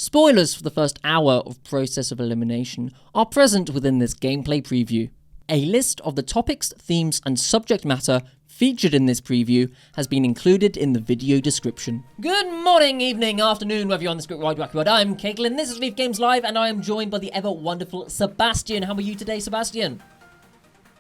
Spoilers for the first hour of Process of Elimination are present within this gameplay preview. A list of the topics, themes, and subject matter featured in this preview has been included in the video description. Good morning, evening, afternoon, whether you're on the script wide wacky world. I'm Caitlin, this is Leaf Games Live, and I am joined by the ever wonderful Sebastian. How are you today, Sebastian?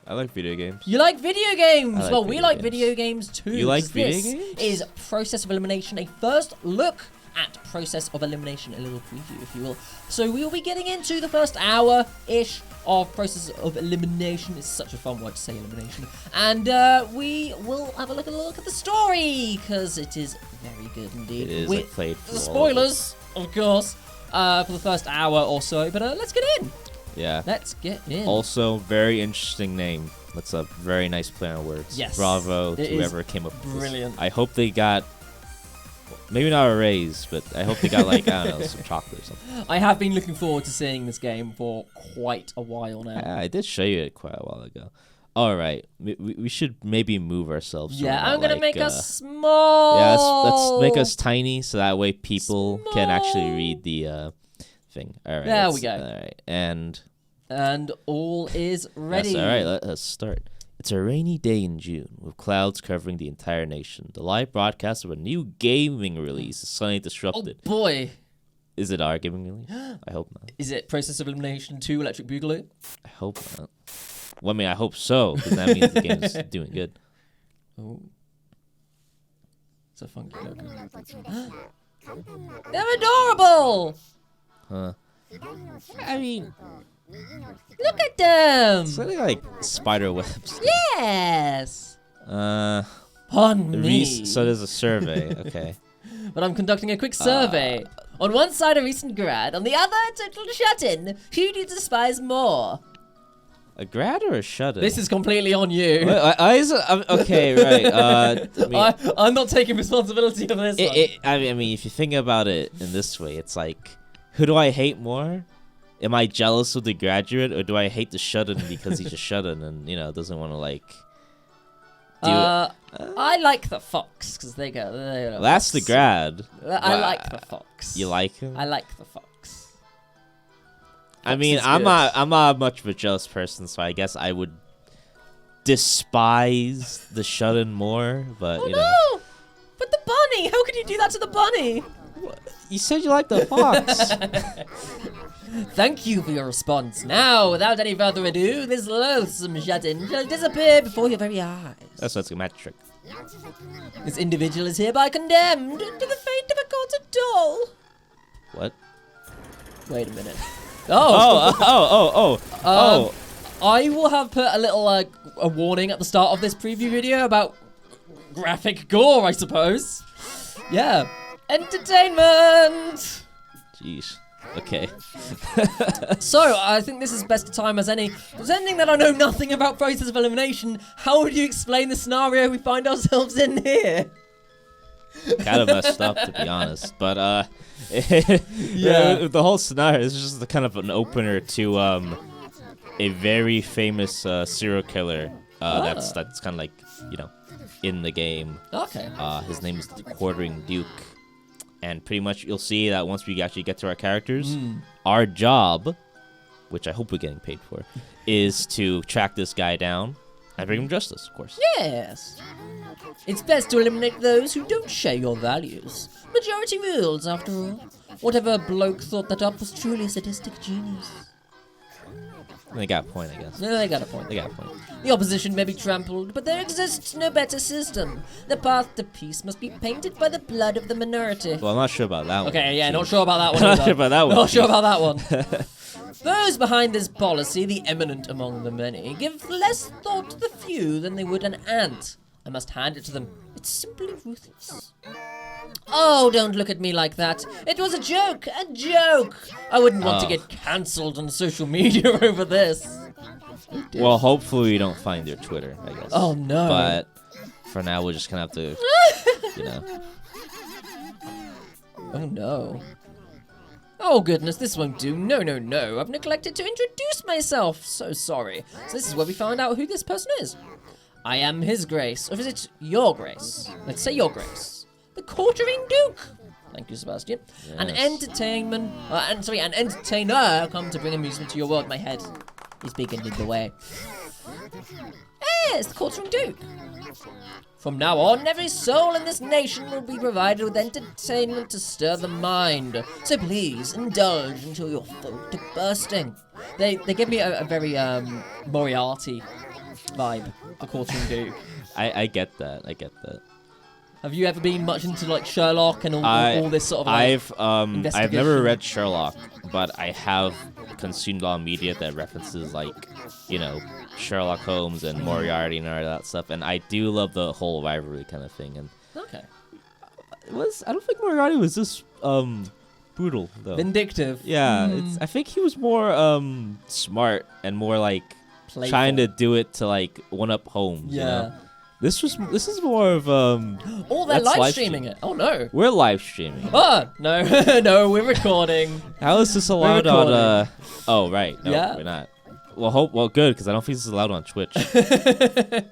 I like video games. You like video games? Like well, video we like games. video games too. You like video games? This is Process of Elimination, a first look at Process of Elimination, a little preview, if you will. So we will be getting into the first hour-ish of Process of Elimination. It's such a fun word to say, elimination. And we will have a look at the story, because it is very good indeed. It is. I played for the spoilers, of course, for the first hour or so. But let's get in. Yeah. Let's get in. Also, very interesting name. That's a very nice play on words. Yes. Bravo to It whoever is came up with brilliant. this. I hope they got, maybe not a raise, but I hope they got, like, I don't know, some chocolate or something. I have been looking forward to seeing this game for quite a while now. I did show you it quite a while ago. All right. We should maybe move ourselves. Yeah, I'm going gonna make us small. Yeah, let's make us tiny so that way people can actually read the thing. All right. There we go. All right. And all is ready. Yes, all right, let's start. It's a rainy day in June with clouds covering the entire nation. The live broadcast of a new gaming release is suddenly disrupted. Oh boy. Is it our gaming release? I hope not. Is it Process of Elimination 2 Electric Boogaloo? I hope not. Well, I mean, I hope so, because that means the game's doing good. Oh. It's a funky logo. They're adorable! Huh. I mean, Look at them! it's like spider webs. Yes! Pardon me. So there's a survey, okay. But I'm conducting a quick survey. On one side, a recent grad. On the other, a total shut-in. Who do you despise more? A grad or a shut-in? This is completely on you. Okay, right. I'm not taking responsibility for this one. I mean, if you think about it in this way, it's like, who do I hate more? Am I jealous of the graduate, or do I hate the shut-in because he's a shut-in and, doesn't want to, like, do it? I like the fox, because they go... That's the grad. I like the fox. You like him? I like the fox. I mean, I'm not much of a jealous person, so I guess I would despise the shut-in more, but, no! But the bunny! How could you do that to the bunny? You said you liked the fox. Thank you for your response. Now, without any further ado, this loathsome shut-in shall disappear before your very eyes. That's a magic trick. This individual is hereby condemned to the fate of a quarter doll. What? Wait a minute. Oh. I will have put a little a warning at the start of this preview video about graphic gore, I suppose. Yeah. Entertainment! Jeez. Okay. So, I think this is best time as any. Pretending that I know nothing about Process of Elimination, how would you explain the scenario we find ourselves in here? Kind of messed up, to be honest. But, yeah. The whole scenario is just kind of an opener to a very famous serial killer that's kind of like, in the game. Okay. His name is the Quartering Duke. And pretty much you'll see that once we actually get to our characters, our job, which I hope we're getting paid for, is to track this guy down and bring him justice, of course. Yes. It's best to eliminate those who don't share your values. Majority rules, after all. Whatever bloke thought that up was truly a sadistic genius. They got a point, I guess. No, they got a point. They got a point. The opposition may be trampled, but there exists no better system. The path to peace must be painted by the blood of the minority. Well, I'm not sure about that one. Okay, yeah, not sure about that one. Not sure about that one. Not sure about that one. Those behind this policy, the eminent among the many, give less thought to the few than they would an ant. I must hand it to them. It's simply ruthless. Oh, don't look at me like that. It was a joke, a joke. I wouldn't want to get cancelled on social media over this. Well, hopefully we don't find their Twitter, I guess. Oh, no. But for now, we're just going to have to, Oh, no. Oh, goodness, this won't do. No, no, no. I've neglected to introduce myself. So sorry. So this is where we find out who this person is. I am His Grace. Or is it Your Grace? Let's say Your Grace. The Quartering Duke. Thank you, Sebastian. Yes. An entertainer come to bring amusement to your world. My head is big and in the way. Hey, it's the Courtroom Duke. From now on, every soul in this nation will be provided with entertainment to stir the mind. So please, indulge until you're full to bursting. They give me a very Moriarty vibe, the Courtroom Duke. I get that. Have you ever been much into like Sherlock and all this sort of like, I've never read Sherlock, but I have consumed all media that references like, Sherlock Holmes and Moriarty and all that stuff, and I do love the whole rivalry kind of thing. And okay, I don't think Moriarty was this brutal though. Vindictive. Yeah, I think he was more smart and more like Playful. trying to do it to like one up Holmes. Yeah. You know? This is more of Oh, they're live streaming it. Oh no. We're live streaming. Oh no, no, we're recording. How is this allowed on? Oh right, no, Yeah. we're not. Well, good, because I don't think this is allowed on Twitch. Hello,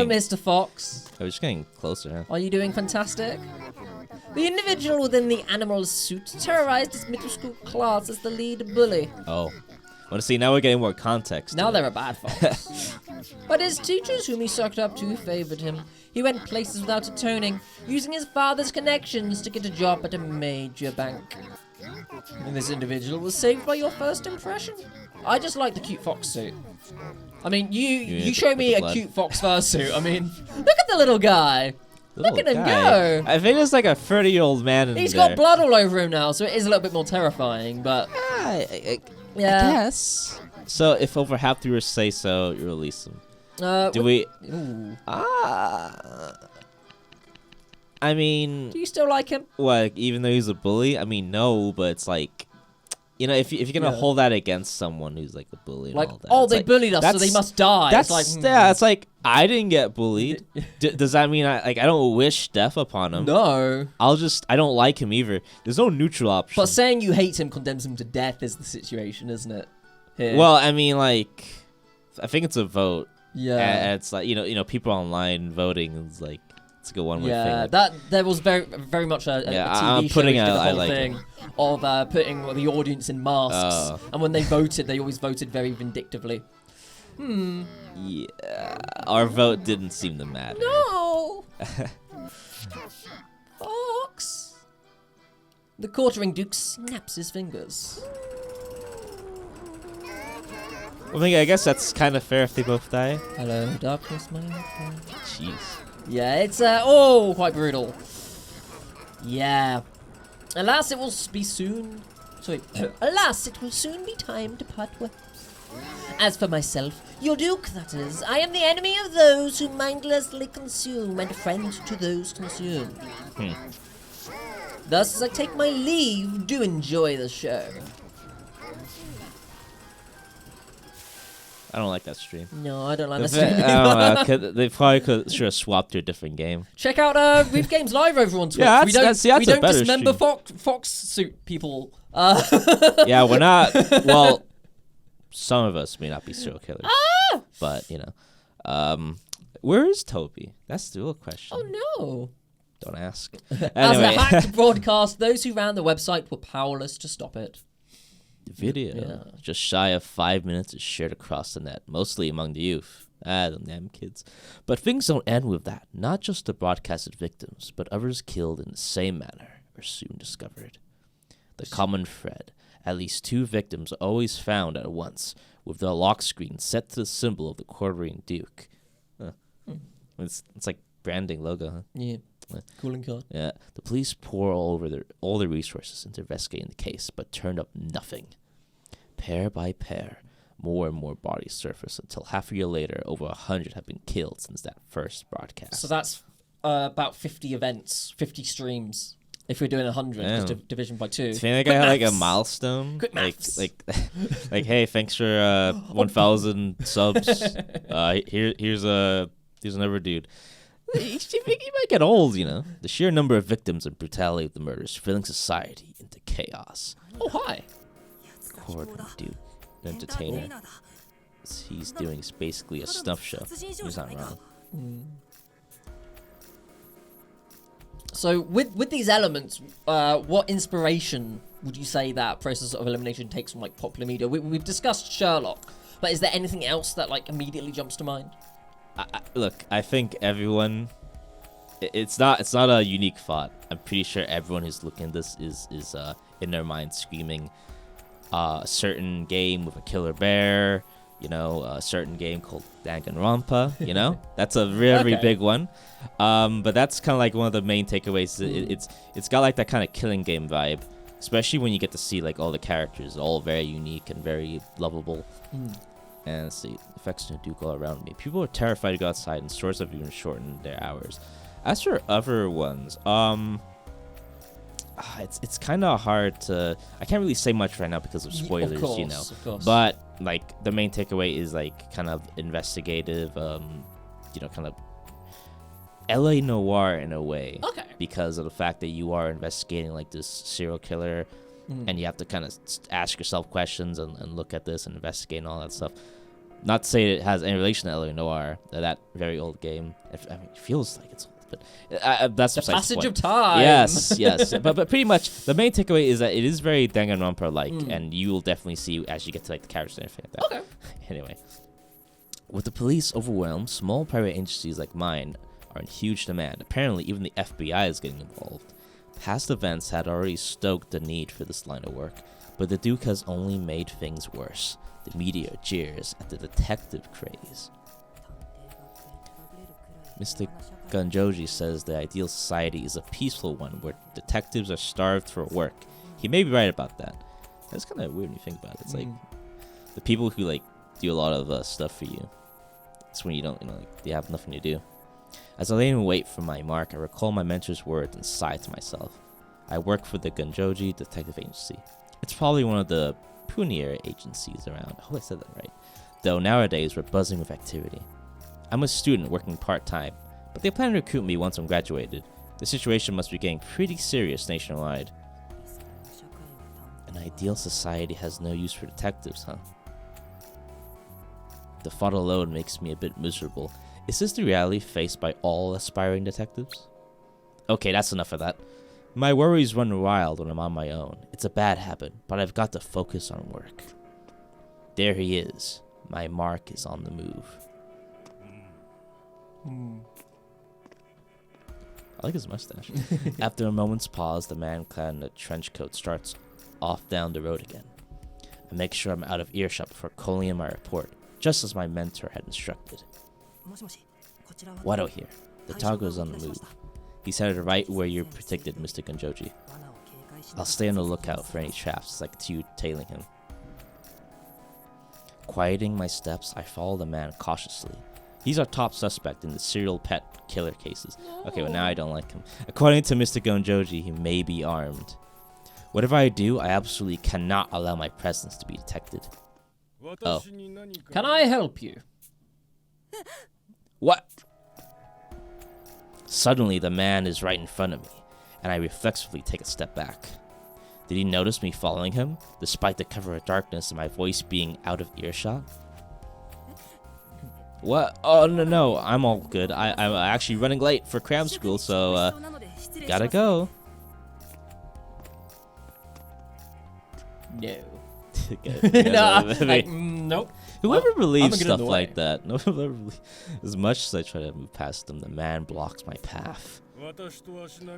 Mr. Fox. I was just getting closer. Huh? Are you doing fantastic? The individual within the animal suit terrorized his middle school class as the lead bully. Oh. Want to see, now we're getting more context. Now they're a bad fox. But his teachers, whom he sucked up to, favored him. He went places without atoning, using his father's connections to get a job at a major bank. And this individual was saved by your first impression. I just like the cute fox suit. I mean, you show me a cute fox fursuit. I mean, look at the little guy. Look at him go. I think it's like a 30-year-old man in He's there. got blood all over him now, so it is a little bit more terrifying, but... Yeah. I guess. So if over half the viewers say so, you release them. Do we... Ooh. I mean... Do you still like him? Well, even though he's a bully? I mean, no, but it's like... if you're going to hold that against someone who's like a bully and like, all that... oh, they bullied us, so they must die. That's it's like, yeah, it's like, I didn't get bullied. Does that mean I don't wish death upon him? No. I don't like him either. There's no neutral option. But saying you hate him condemns him to death is the situation, isn't it? Here. Well, I mean, like, I think it's a vote. Yeah. And it's like, people online voting is like, it's a good one-way thing. Yeah, Like, there was very much a I'm TV show putting which did out- the I whole like thing of putting the audience in masks, and when they voted, they always voted very vindictively. Yeah, our vote didn't seem to matter. No! Fox! The quartering Duke snaps his fingers. Well, I guess that's kind of fair if they both die. Hello, darkness, my old friend. Jeez. Yeah, it's quite brutal. Yeah. Alas, it will be soon. Sorry. Alas, it will soon be time to part ways. As for myself, your Duke, that is, I am the enemy of those who mindlessly consume and a friend to those consumed. Thus, as I take my leave, do enjoy the show. I don't like that stream. No, I don't like that stream. I don't know, they probably should have swapped to a different game. Check out Reef Games Live over on Twitch. Yeah, we don't that's a better dismember stream. fox suit people. Yeah, we're not. Well, some of us may not be serial killers, but where is Toby? That's the real question. Oh no! Don't ask. As Anyway, the hacked broadcast, those who ran the website were powerless to stop it. the video just shy of 5 minutes is shared across the net, mostly among the youth. The damn kids. But things don't end with that. Not just the broadcasted victims, but others killed in the same manner are soon discovered. The common thread. At least 2 victims always found at once, with their lock screen set to the symbol of the quartering Duke. It's like branding logo, huh? Yeah. Cooling card. Yeah. The police pour all their resources into investigating the case, but turned up nothing. Pair by pair, more and more bodies surface until half a year later, over 100 have been killed since that first broadcast. So that's about 50 events, 50 streams. If we're doing 100, just division by 2. I think I got like a milestone. Quick maths. Like, hey, thanks for 1,000 subs. Here's another dude. You might get old, The sheer number of victims and brutality of the murders filling society into chaos. Oh, hi. Quartering Duke, entertainer. He's doing is basically a snuff show. He's not wrong. So with these elements, what inspiration would you say that Process of Elimination takes from like popular media? We've discussed Sherlock, but is there anything else that like immediately jumps to mind? Look, I think everyone. It's not a unique thought. I'm pretty sure everyone who's looking at this is in their mind screaming, a certain game with a killer bear. You know, a certain game called Danganronpa, you know? That's a very big one. But that's kind of like one of the main takeaways. It's got like that kind of killing game vibe, especially when you get to see like all the characters, all very unique and very lovable. And let's see, effects do go around me. People are terrified to go outside, and stores have even shortened their hours. As for other ones, it's kind of hard to. I can't really say much right now because of spoilers, of course, you know. Of course. But like the main takeaway is like kind of investigative, you know, kind of LA noir in a way. Okay. Because of the fact that you are investigating like this serial killer, and you have to kind of ask yourself questions and look at this and investigate and all that stuff. Not to say it has any relation to LA noir, that very old game. I mean, it feels like it's old. But that's the passage of time. Yes. but pretty much the main takeaway is that it is very Danganronpa-like, and you will definitely see as you get to like the characters and everything like that. Okay. Anyway, with the police overwhelmed, small private agencies like mine are in huge demand. Apparently, even the FBI is getting involved. Past events had already stoked the need for this line of work, but the Duke has only made things worse. The media jeers at the detective craze. Mr. Gunjoji says the ideal society is a peaceful one where detectives are starved for work. He may be right about that. That's kind of weird when you think about it. It's like the people who like do a lot of stuff for you. It's when you don't, you know, like, you have nothing to do. As I lay in wait for my mark, I recall my mentor's words and sigh to myself. I work for the Gunjoji Detective Agency. It's probably one of the punier agencies around. I hope I said that right. Though nowadays we're buzzing with activity. I'm a student working part-time, but they plan to recruit me once I'm graduated. The situation must be getting pretty serious nationwide. An ideal society has no use for detectives, huh? The thought alone makes me a bit miserable. Is this the reality faced by all aspiring detectives? Okay, that's enough of that. My worries run wild when I'm on my own. It's a bad habit, but I've got to focus on work. There he is. My mark is on the move. I like his mustache. After a moment's pause, the man clad in a trench coat starts off down the road again. I make sure I'm out of earshot before calling in my report, just as my mentor had instructed. Wado here. The Tago is on the move. He's headed right where you predicted, Mr. Gunjoji. I'll stay on the lookout for any traps like you tailing him. Quieting my steps, I follow the man cautiously. He's our top suspect in the serial pet killer cases. Okay, well now I don't like him. According to Mr. Gunjoji, he may be armed. Whatever I do, I absolutely cannot allow my presence to be detected. Oh. Can I help you? What? Suddenly, the man is right in front of me, and I reflexively take a step back. Did he notice me following him, despite the cover of darkness and my voice being out of earshot? What? Oh, no, I'm all good. I'm actually running late for cram school, so, gotta go. No. Nope. Whoever believes stuff like that, as much as I try to move past them, the man blocks my path.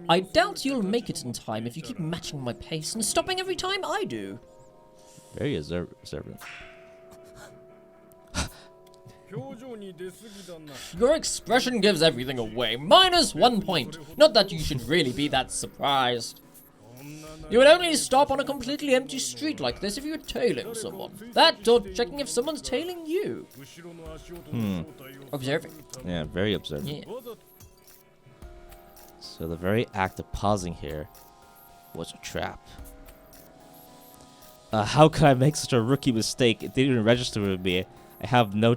I doubt you'll make it in time if you keep matching my pace and stopping every time I do. Very observant. Your expression gives everything away. -1 point. Not that you should really be that surprised. You would only stop on a completely empty street like this if you were tailing someone. That or checking if someone's tailing you. Observing. Yeah, very observant. Yeah. So the very act of pausing here was a trap. How could I make such a rookie mistake? It didn't even register with me. I have no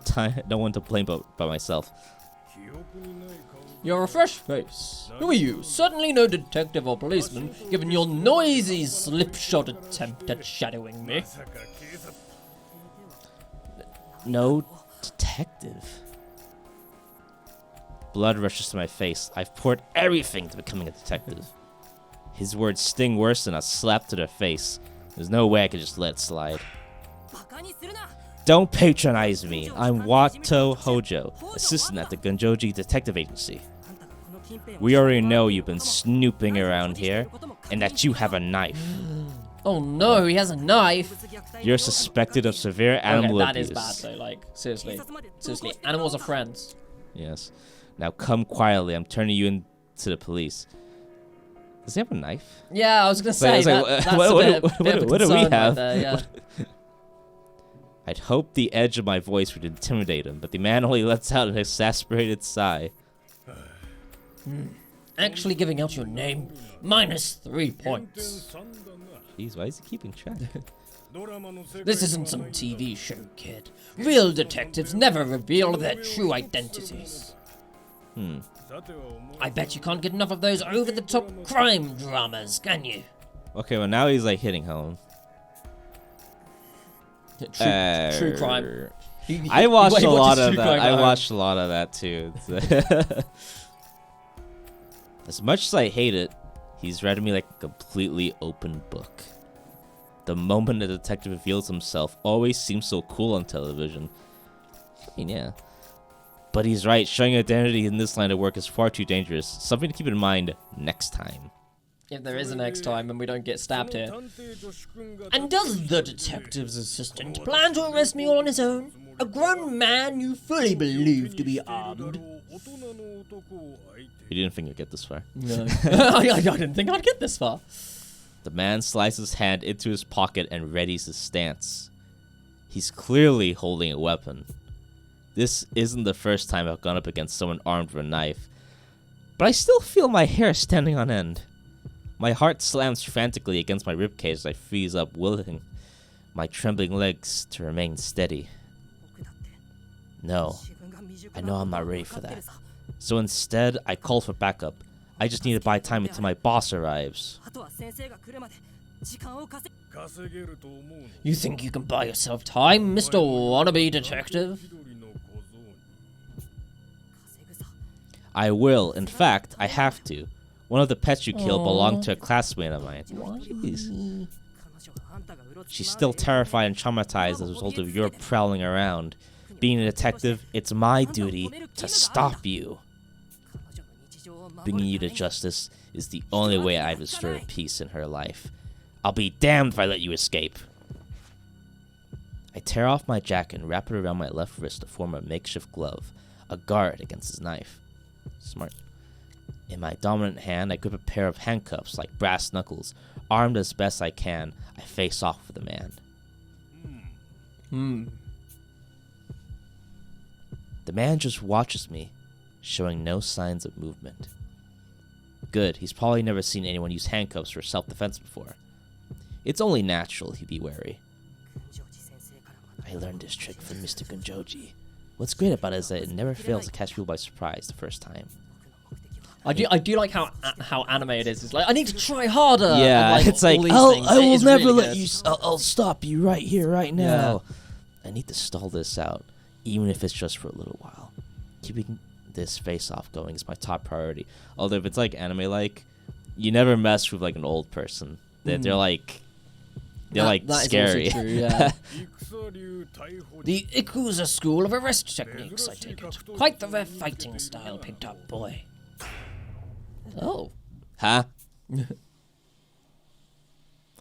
one to blame but myself. You're a fresh face. Who are you? Certainly no detective or policeman, given your noisy slipshod attempt at shadowing me. No detective. Blood rushes to my face. I've poured everything to becoming a detective. His words sting worse than a slap to the face. There's no way I could just let it slide. Don't patronize me. I'm Wato Hojo, assistant at the Gunjoji Detective Agency. We already know you've been snooping around here, and that you have a knife. Oh no, he has a knife. You're suspected of severe animal that abuse. is bad though, like, seriously. Seriously, animals are friends. Yes. Now come quietly, I'm turning you in to the police. Does he have a knife? Yeah, I was gonna say, that's a bit of a what do we concern have? right there, yeah. I'd hoped the edge of my voice would intimidate him, but the man only lets out an exasperated sigh. Actually giving out your name, -3 points. Jeez, why is he keeping track? This isn't some TV show, kid. Real detectives never reveal their true identities. I bet you can't get enough of those over-the-top crime dramas, can you? Okay, well now he's like hitting home. True crime. I watched a lot of true that. crime I at watched a lot of that too. As much as I hate it, he's read me like a completely open book. The moment a detective reveals himself always seems so cool on television. I mean, yeah. But he's right, showing identity in this line of work is far too dangerous. Something to keep in mind next time. If there is a next time and we don't get stabbed here. And does the detective's assistant plan to arrest me all on his own? A grown man you fully believe to be armed? You didn't think you'd get this far. No. I didn't think I'd get this far. The man slides his hand into his pocket and readies his stance. He's clearly holding a weapon. This isn't the first time I've gone up against someone armed with a knife, but I still feel my hair standing on end. My heart slams frantically against my ribcage as I freeze up, willing my trembling legs to remain steady. No, I know I'm not ready for that. So instead, I call for backup. I just need to buy time until my boss arrives. You think you can buy yourself time, Mr. Wannabe Detective? I will. In fact, I have to. One of the pets you killed belonged to a classmate of mine. Jeez. She's still terrified and traumatized as a result of your prowling around. Being a detective, it's my duty to stop you. Bringing you to justice is the only way I've restored peace in her life. I'll be damned if I let you escape. I tear off my jacket and wrap it around my left wrist to form a makeshift glove, a guard against his knife. Smart. In my dominant hand, I grip a pair of handcuffs like brass knuckles. Armed as best I can, I face off with the man. The man just watches me, showing no signs of movement. Good, he's probably never seen anyone use handcuffs for self-defense before. It's only natural he'd be wary. I learned this trick from Mr. Gunjoji. What's great about it is that it never fails to catch people by surprise the first time. I do like how anime it is. It's like, I need to try harder. Yeah, and, it's like, I will never let you, I'll stop you right here, right now. Yeah. I need to stall this out, even if it's just for a little while. Keeping this face-off going is my top priority. Although if it's like anime-like, you never mess with like an old person. They're like scary. Is also true, yeah. The Ikuza school of arrest techniques, I take it. Quite the rare fighting style picked up, boy. Oh. Huh?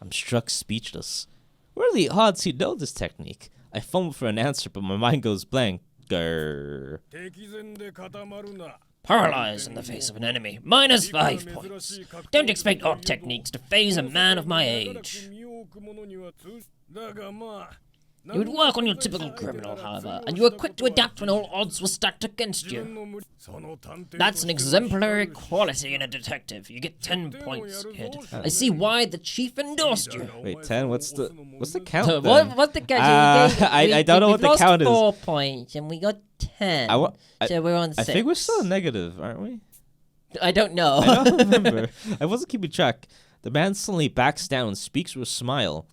I'm struck speechless. What are the odds he'd know this technique? I fumble for an answer, but my mind goes blank. Grrr. Paralyzed in the face of an enemy. -5 points. Don't expect odd techniques to phase a man of my age. You would work on your typical criminal, however, and you were quick to adapt when all odds were stacked against you. That's an exemplary quality in a detective. You get 10 points, kid. I see why the chief endorsed you. Wait, 10? What's the count then? What's the count? I don't know what the count is. We lost 4 points, and we got 10. So we're on 6. I think we're still negative, aren't we? I don't know. I don't remember. I wasn't keeping track. The man suddenly backs down and speaks with a smile.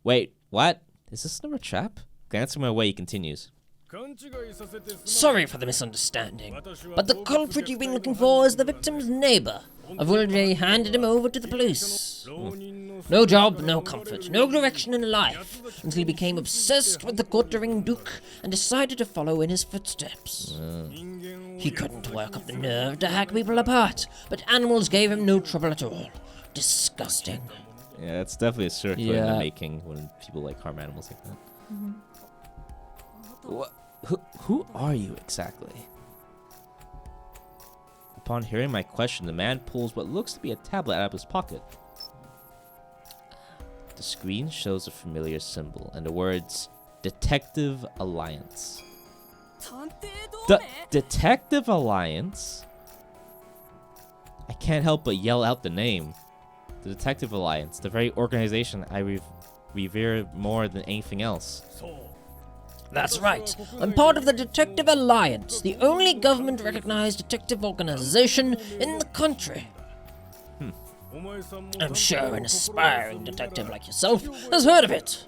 Wait, what? Is this another trap? Glancing my way, he continues. Sorry for the misunderstanding, but the culprit you've been looking for is the victim's neighbor. I've already handed him over to the police. No job, no comfort, no direction in life, until he became obsessed with the Quartering Duke and decided to follow in his footsteps. He couldn't work up the nerve to hack people apart, but animals gave him no trouble at all. Disgusting. Yeah, it's definitely a circle in the making when people like harm animals like that. Who are you exactly? Upon hearing my question, the man pulls what looks to be a tablet out of his pocket. The screen shows a familiar symbol and the words Detective Alliance. The Detective Alliance? I can't help but yell out the name. The Detective Alliance, the very organization I revere more than anything else. That's right. I'm part of the Detective Alliance, the only government-recognized detective organization in the country. I'm sure an aspiring detective like yourself has heard of it.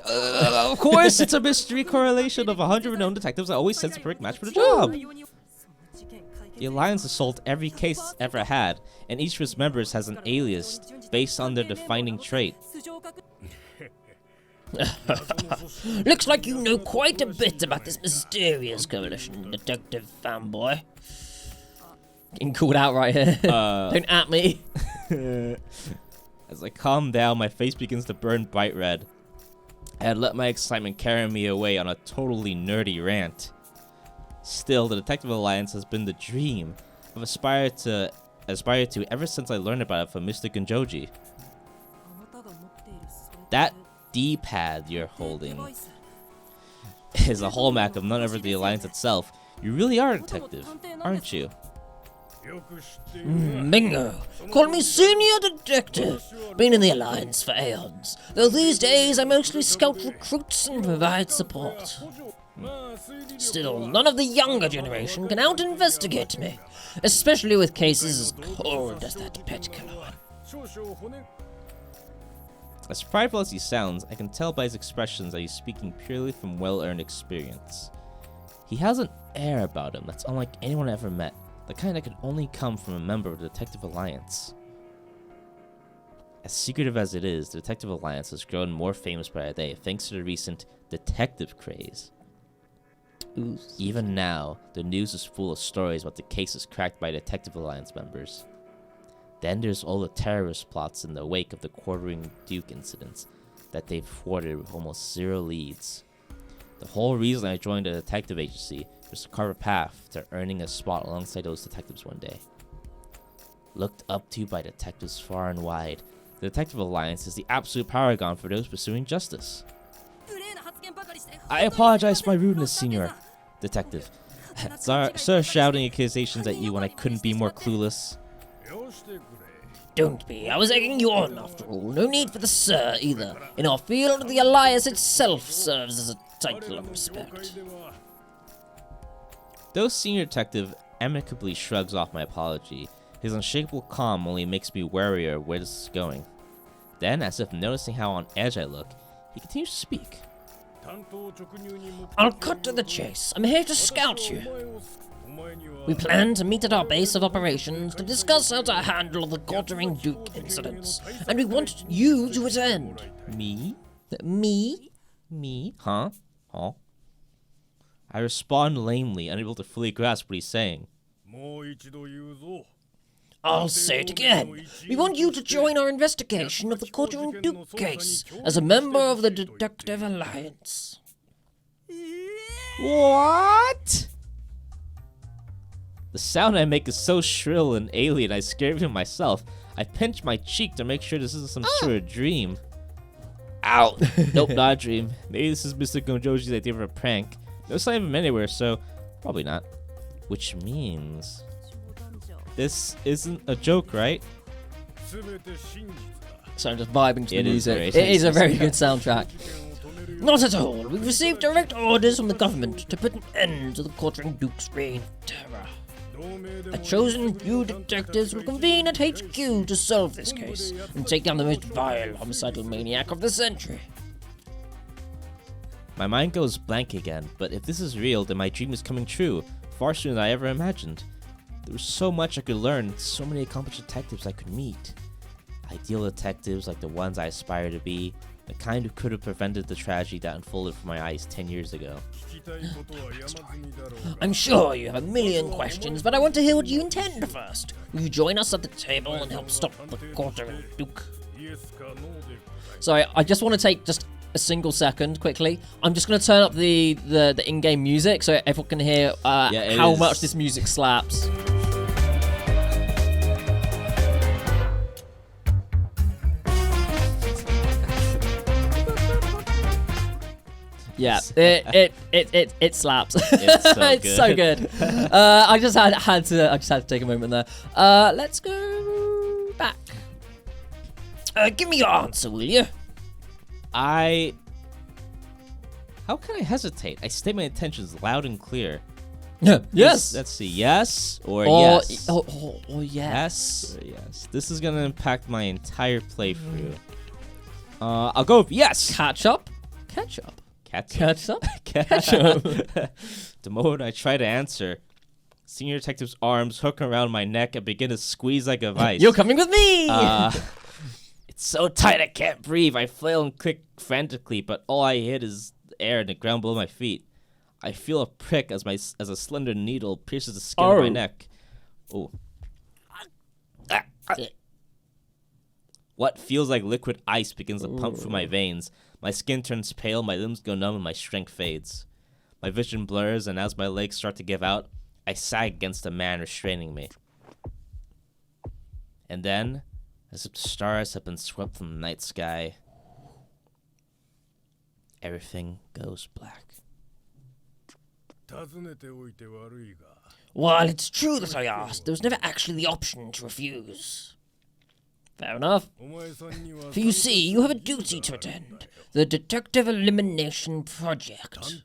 Of course, it's a mystery correlation of 100 known detectives that always sends a perfect match for the job. The Alliance has solved every case it's ever had, and each of its members has an alias based on their defining trait. Looks like you know quite a bit about this mysterious coalition, detective fanboy. Getting called out right here. Don't at me. As I calm down, my face begins to burn bright red. I had let my excitement carry me away on a totally nerdy rant. Still, the Detective Alliance has been the dream I've aspired to ever since I learned about it from Mr. Gunjoji. That D-pad you're holding is a hallmark of none other than the Alliance itself. You really are a detective, aren't you? Bingo! Call me Senior Detective. Been in the Alliance for aeons, though these days I mostly scout recruits and provide support. Still, none of the younger generation can out-investigate me, especially with cases as cold as that pet killer one. As prideful as he sounds, I can tell by his expressions that he's speaking purely from well-earned experience. He has an air about him that's unlike anyone I ever met, the kind that could only come from a member of the Detective Alliance. As secretive as it is, the Detective Alliance has grown more famous by the day thanks to the recent detective craze. Even now, the news is full of stories about the cases cracked by Detective Alliance members. Then there's all the terrorist plots in the wake of the Quartering Duke incidents that they've thwarted with almost zero leads. The whole reason I joined the detective agency was to carve a path to earning a spot alongside those detectives one day. Looked up to by detectives far and wide, the Detective Alliance is the absolute paragon for those pursuing justice. I apologize for my rudeness, Senior Detective. Sir shouting accusations at you when I couldn't be more clueless. Don't be. I was egging you on, after all. No need for the sir, either. In our field, the Alliance itself serves as a title of respect. Though Senior Detective amicably shrugs off my apology, his unshakable calm only makes me warier of where this is going. Then, as if noticing how on edge I look, he continues to speak. I'll cut to the chase. I'm here to scout you. We plan to meet at our base of operations to discuss how to handle the Quartering Duke incidents, and we want you to attend. Me? Me? Me? Huh? I respond lamely, unable to fully grasp what he's saying. I'll say it again. We want you to join our investigation of the Quartering Duke case as a member of the Detective Alliance. What? The sound I make is so shrill and alien I scare even myself. I pinch my cheek to make sure this isn't some sort of dream. Ow! Nope, not a dream. Maybe this is Mr. Gonjoji's idea of a prank. No sign of him anywhere, so probably not. Which means this isn't a joke, right? So I'm just vibing to the music. It is a very good soundtrack. Not at all. We've received direct orders from the government to put an end to the Quartering Duke's reign of terror. A chosen few detectives will convene at HQ to solve this case and take down the most vile homicidal maniac of the century. My mind goes blank again, but if this is real, then my dream is coming true, far sooner than I ever imagined. There was so much I could learn, so many accomplished detectives I could meet. Ideal detectives like the ones I aspire to be, the kind who could have prevented the tragedy that unfolded before my eyes 10 years ago. I'm sure you have a million questions, but I want to hear what you intend first. Will you join us at the table and help stop the quarter Duke? Sorry, I just want to take just a single second quickly. I'm just going to turn up the in-game music so everyone can hear how much this music slaps. Yeah, it slaps. It's so it's good. So good. I just had to take a moment there. Let's go back. Give me your answer, will you? How can I hesitate? I state my intentions loud and clear. Yes. Let's see. Yes or yes. Or yes. Yes or yes. This is gonna impact my entire playthrough. I'll go with yes. Ketchup. Ketchup. Ketchup. The moment I try to answer, Senior Detective's arms hook around my neck and begin to squeeze like a vice. You're coming with me. It's so tight I can't breathe. I flail and click frantically, but all I hit is the air and the ground below my feet. I feel a prick as a slender needle pierces the skin of my neck. Oh. What feels like liquid ice begins to pump through my veins. My skin turns pale, my limbs go numb, and my strength fades. My vision blurs, and as my legs start to give out, I sag against the man restraining me. And then, as if the stars have been swept from the night sky, everything goes black. While it's true that I asked, there was never actually the option to refuse. Fair enough. For you see, you have a duty to attend. The Detective Elimination Project.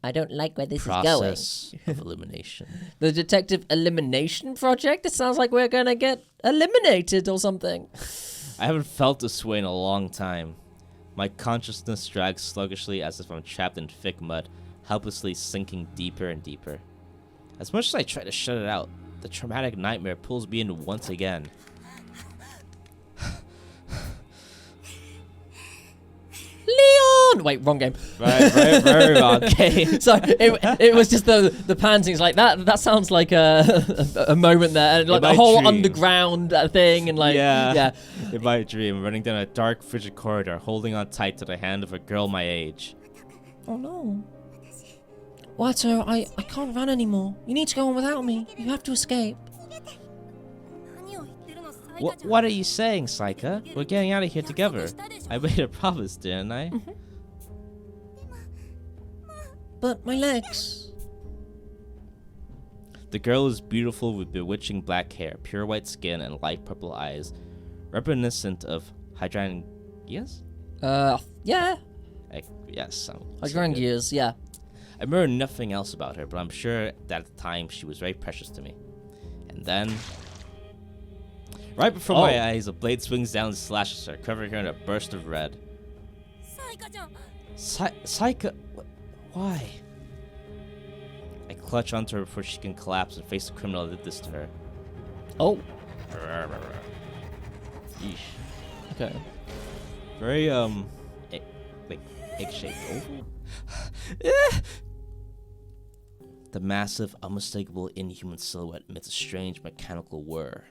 I don't like where this is going. Process of elimination. The Detective Elimination Project? It sounds like we're gonna get eliminated or something. I haven't felt this way in a long time. My consciousness drags sluggishly as if I'm trapped in thick mud, helplessly sinking deeper and deeper. As much as I try to shut it out, the traumatic nightmare pulls me in once again. Leon! Wait, wrong game. Very wrong game. So it was just the pantings like that. That sounds like a moment there, and like the whole dream. Underground thing, and like yeah. In my dream, running down a dark, frigid corridor, holding on tight to the hand of a girl my age. Oh no. Water, I can't run anymore. You need to go on without me. You have to escape. What are you saying, Saika? We're getting out of here together. I made a promise, didn't I? Mm-hmm. But my legs. The girl is beautiful with bewitching black hair, pure white skin, and light purple eyes, reminiscent of hydrangeas? Yeah. Yes. Hydrangeas, yeah. I remember nothing else about her, but I'm sure that at the time she was very precious to me. And then, right before my eyes, a blade swings down and slashes her, covering her in a burst of red. Saika, why? I clutch onto her before she can collapse and face the criminal that did this to her. Oh. Yeesh. Okay. Very, like, egg-shaped oval? The massive, unmistakable, inhuman silhouette emits a strange mechanical whir.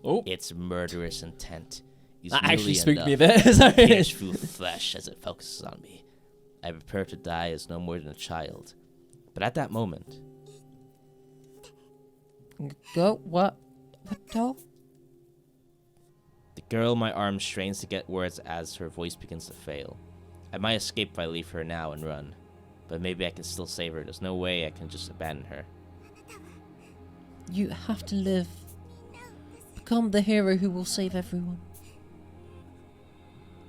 Oh. Its murderous intent is That actually nearly spooked me a enough bit. to pierce through flesh as it focuses on me. I prepare to die as no more than a child. But at that moment... Go, what doll? The girl in my arms strains to get words as her voice begins to fail. I might escape if I leave her now and run. But maybe I can still save her. There's no way I can just abandon her. You have to live. Become the hero who will save everyone.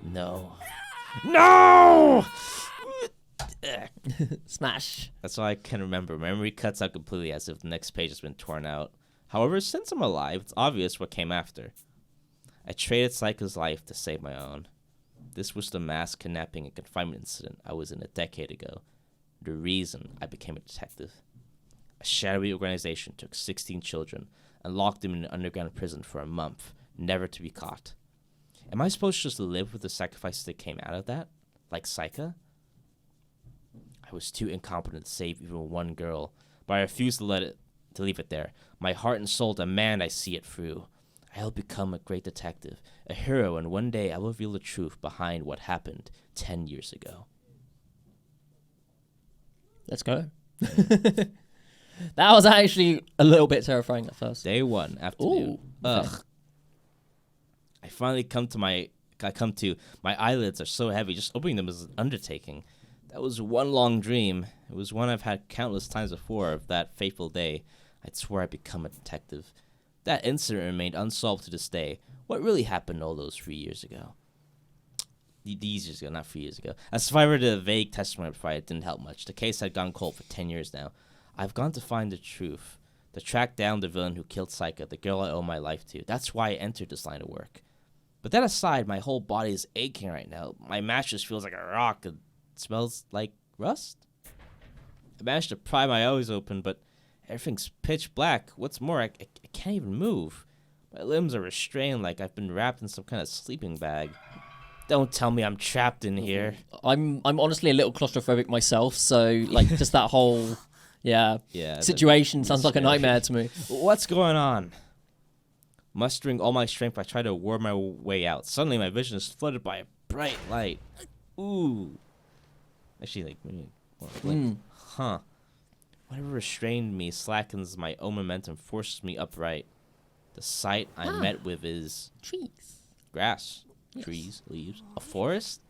No. No! Smash. That's all I can remember. Memory cuts out completely as if the next page has been torn out. However, since I'm alive, it's obvious what came after. I traded Saika's life to save my own. This was the mass kidnapping and confinement incident I was in a decade ago. The reason I became a detective. A shadowy organization took 16 children and locked them in an underground prison for a month, never to be caught. Am I supposed to just live with the sacrifices that came out of that? Like Saika? I was too incompetent to save even one girl, but I refused to leave it there. My heart and soul demand I see it through. I'll become a great detective, a hero, and one day I will reveal the truth behind what happened 10 years ago. Let's go. That was actually a little bit terrifying at first. Day 1, afternoon. Okay. Ugh. I finally come to my eyelids are so heavy, just opening them is an undertaking. That was one long dream. It was one I've had countless times before of that fateful day. I'd swore I'd become a detective. That incident remained unsolved to this day. What really happened all those 3 years ago? These years ago, not 3 years ago. As survivor to the vague testimony I provided didn't help much. The case had gone cold for 10 years now. I've gone to find the truth. To track down the villain who killed Saika, the girl I owe my life to. That's why I entered this line of work. But that aside, my whole body is aching right now. My mattress feels like a rock. It smells like rust. I managed to pry my eyes open, but everything's pitch black. What's more, I can't even move. My limbs are restrained like I've been wrapped in some kind of sleeping bag. Don't tell me I'm trapped in here. I'm honestly a little claustrophobic myself, so like just that whole situation sounds like a nightmare to me. What's going on? Mustering all my strength, I try to worm my way out. Suddenly, my vision is flooded by a bright light. Ooh. Actually, Huh. Whatever restrained me slackens my own momentum, forces me upright. The sight I'm met with is... trees. Grass. Yes. Trees, leaves, a forest.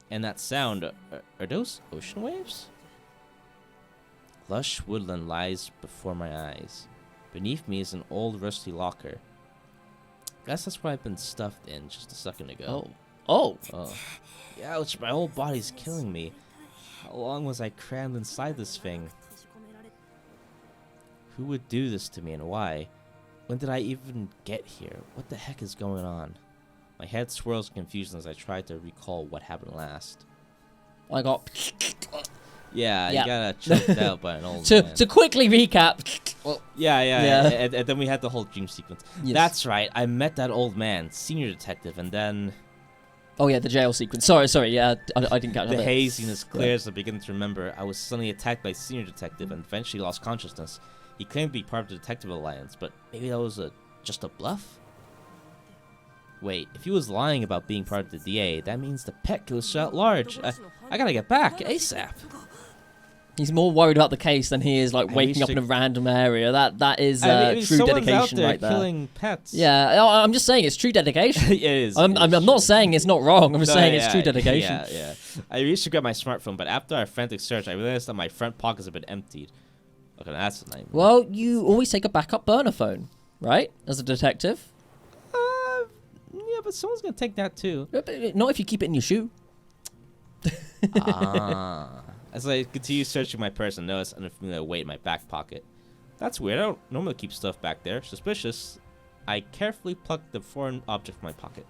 And that sound, are those ocean waves? Lush woodland lies before my eyes. Beneath me is an old rusty locker. Guess that's what I've been stuffed in just a second ago. Oh. Ouch, my whole body's killing me. How long was I crammed inside this thing? Who would do this to me and why? When did I even get here? What the heck is going on? My head swirls in confusion as I try to recall what happened last. I got... Yeah, you got choked out by an old man. To quickly recap... Yeah. And then we had the whole dream sequence. Yes. That's right. I met that old man, senior detective, and then... Oh, yeah, the jail sequence. Sorry, yeah, I didn't catch that. The haziness clears as I begin to remember. I was suddenly attacked by senior detective and eventually lost consciousness. He claimed to be part of the detective alliance, but maybe that was just a bluff? Wait, if he was lying about being part of the DA, that means the pet goes out large. I gotta get back ASAP. He's more worried about the case than he is like waking up in a random area. That is true dedication out there right there. Killing pets. Yeah, I'm just saying it's true dedication. It is. I'm not saying it's not wrong. I'm just saying it's true dedication. Yeah. I reached to grab my smartphone, but after our frantic search, I realized that my front pockets have been emptied. Okay, that's a nightmare. Well, you always take a backup burner phone, right? As a detective. Yeah, but someone's gonna take that too. Not if you keep it in your shoe. As I continue searching my purse and notice an unfamiliar weight in my back pocket. That's weird. I don't normally keep stuff back there. Suspicious. I carefully pluck the foreign object from my pocket.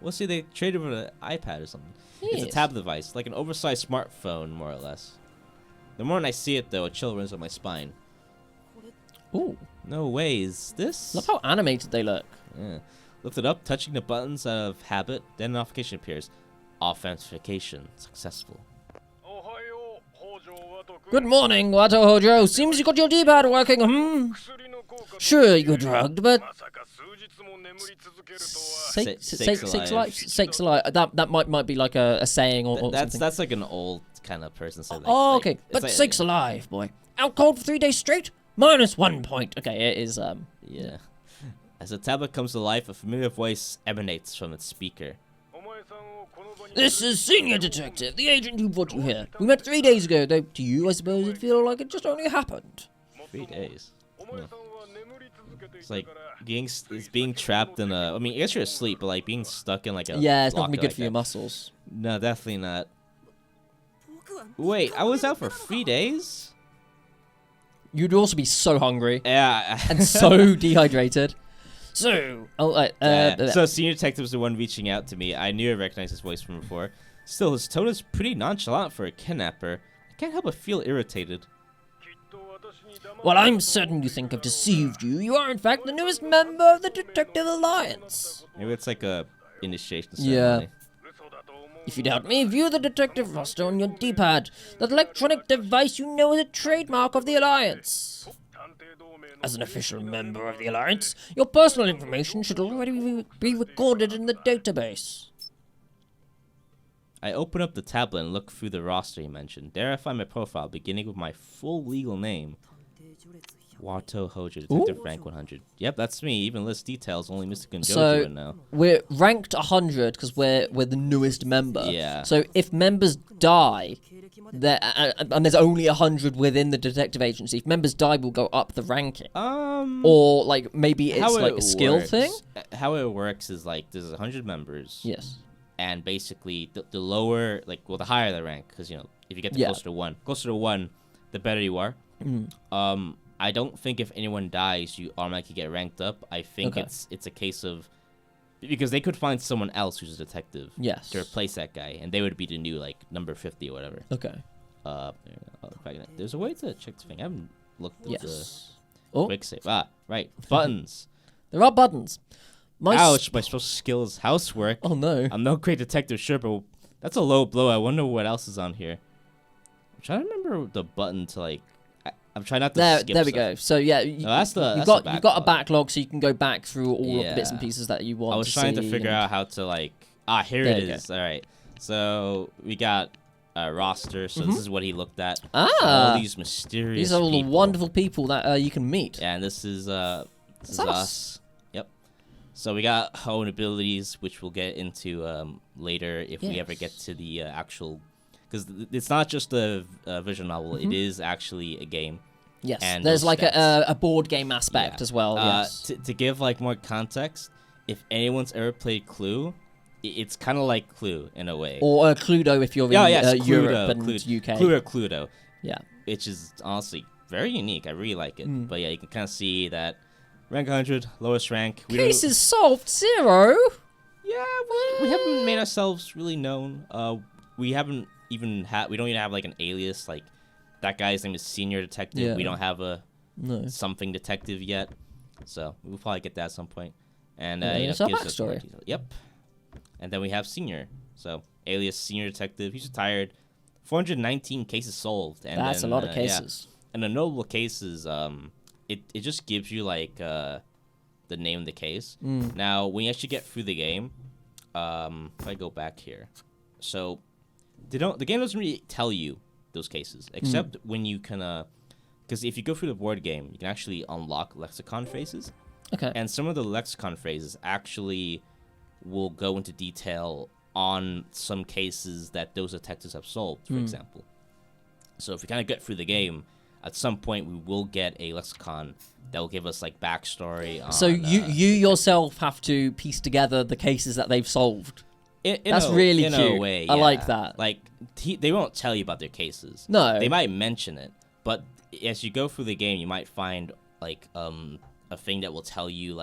We'll see, they traded with an iPad or something. Yes. It's a tab device, like an oversized smartphone, more or less. The moment I see it, though, a chill runs up my spine. Ooh. No way, is this? Look how animated they look. Yeah. Lift it up, touching the buttons out of habit, then a notification appears. Authentication successful. Good morning, Wato Hojo. Seems you got your D-pad working, Sure, you're drugged, but... Sakes alive. That might be like a saying or something. That's like an old kind of person saying that. Oh, okay. But like, sakes alive, boy. Out cold for 3 days straight? -1 point. Okay, it is, Yeah. As the tablet comes to life, a familiar voice emanates from its speaker. This is Senior Detective, the agent who brought you here. We met 3 days ago, though to you, I suppose it feels like it just only happened. 3 days? Yeah. It's like being trapped in a... I mean, I guess you're asleep, but like being stuck in like a... Yeah, it's not going to be good like for your muscles. No, definitely not. Wait, I was out for 3 days? You'd also be so hungry. Yeah. And so dehydrated. So, So senior detective was the one reaching out to me. I knew I recognized his voice from before. Still, his tone is pretty nonchalant for a kidnapper. I can't help but feel irritated. Well, I'm certain you think I've deceived you. You are, in fact, the newest member of the Detective Alliance. Maybe it's like a initiation ceremony. If you doubt me, view the detective roster on your D-pad. That electronic device you know is a trademark of the Alliance. As an official member of the Alliance, your personal information should already be recorded in the database. I open up the tablet and look through the roster he mentioned. There I find my profile, beginning with my full legal name. Wato Hojo, Detective Rank 100. Yep, that's me. Even lists details, only Mr. Gunjoju would know. We're ranked 100 because we're the newest member. Yeah. So if members die, and there's only 100 within the detective agency, if members die, we'll go up the ranking. Or like maybe it's like a skill thing. How it works is like there's 100 members. Yes. And basically, the lower, the higher the rank, because, if you get to closer to one, the better you are. I don't think if anyone dies, you automatically get ranked up. I think it's a case of, because they could find someone else who's a detective to replace that guy, and they would be the new, number 50 or whatever. Okay. There's a way to check the thing. I haven't looked at the quick save. Right. Buttons. There are buttons. Ouch, my special skill is housework. Oh, no. I'm no great detective, sure, but that's a low blow. I wonder what else is on here. I'm trying to remember the button to, I'm trying not to skip There we stuff. go. So, yeah, you've got a backlog, so you can go back through all of the bits and pieces that you want to see. I was trying to figure out how to, here it is. All right. So, we got a roster, so this is what he looked at. All these mysterious These are all the wonderful people that you can meet. Yeah, and this is us. Yep. So we got own abilities, which we'll get into later if we ever get to the actual... Because it's not just a visual novel, it is actually a game. Yes, and there's a board game aspect as well. Yes. To give more context, if anyone's ever played Clue, it's kind of like Clue in a way. Or Cluedo if you're in Europe and UK. Clue or Cluedo. Yeah. Which is honestly very unique. I really like it. But yeah, you can kind of see that rank 100, lowest rank. Cases solved 0. Yeah, we haven't made ourselves really known. We haven't even we don't even have an alias. That guy's name is Senior Detective. Yeah. We don't have a something detective yet, so we'll probably get that at some point. And it's our backstory. Yep. And then we have Senior, so alias Senior Detective. He's retired. 419 cases solved. And that's a lot of cases. Yeah. And the notable cases, it just gives you the name of the case. Now, when you actually get through the game, if I go back here, so the game doesn't really tell you those cases, except when you can, because if you go through the board game, you can actually unlock lexicon phrases. Okay. And some of the lexicon phrases actually will go into detail on some cases that those detectives have solved, for example. So if we kind of get through the game, at some point we will get a lexicon that will give us backstory on... So you yourself have to piece together the cases that they've solved. That's really cute. In a way, yeah. I like that. They won't tell you about their cases. No. They might mention it, but as you go through the game, you might find a thing that will tell you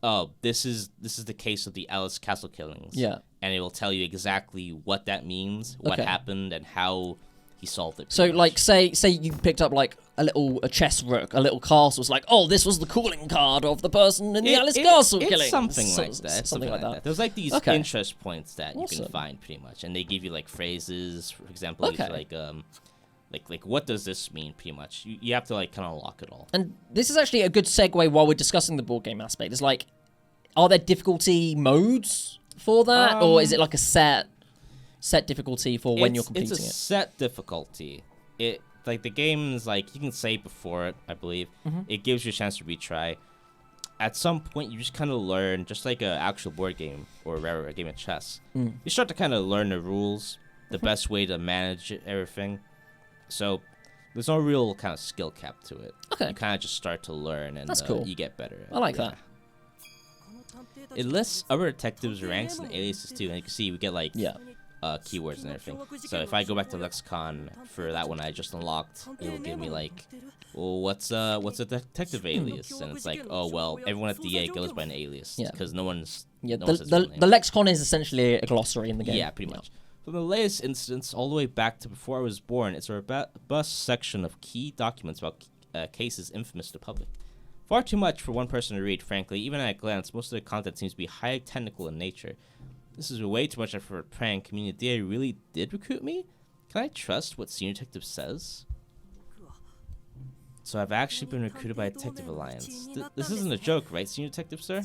oh, this is the case of the Alice Castle killings. Yeah. And it will tell you exactly what that means, what happened, and how he solved it. So, say you picked up a chess rook, a little castle. It's oh, this was the calling card of the person in the Alice Castle killing. It's something like that. Something like that. There's these interest points that you can find pretty much, and they give you phrases. For example, what does this mean? Pretty much, you have to kind of lock it all. And this is actually a good segue while we're discussing the board game aspect. It's are there difficulty modes for that, or is it a set difficulty for when you're completing it? It's a set difficulty. The game's you can save before it, I believe. It gives you a chance to retry. At some point, you just kind of learn, just like an actual board game or a game of chess. You start to kind of learn the rules, the best way to manage everything. So there's no real kind of skill cap to it. Okay. You kind of just start to learn, and that's cool. You get better. I like that. It lists other detectives' ranks and aliases too, and you can see we get keywords and everything. So if I go back to lexicon for that one I just unlocked, it will give me like, well, what's a detective alias? And it's like, oh well, everyone at DA goes by an alias because no one's the lexicon is essentially a glossary in the game. Yeah, pretty much. From the latest instance all the way back to before I was born, it's a robust section of key documents about cases infamous to the public. Far too much for one person to read, frankly. Even at a glance, most of the content seems to be highly technical in nature. This is way too much for a prank. I mean, the DA really did recruit me? Can I trust what Senior Detective says? So I've actually been recruited by a Detective Alliance. This isn't a joke, right, Senior Detective, sir?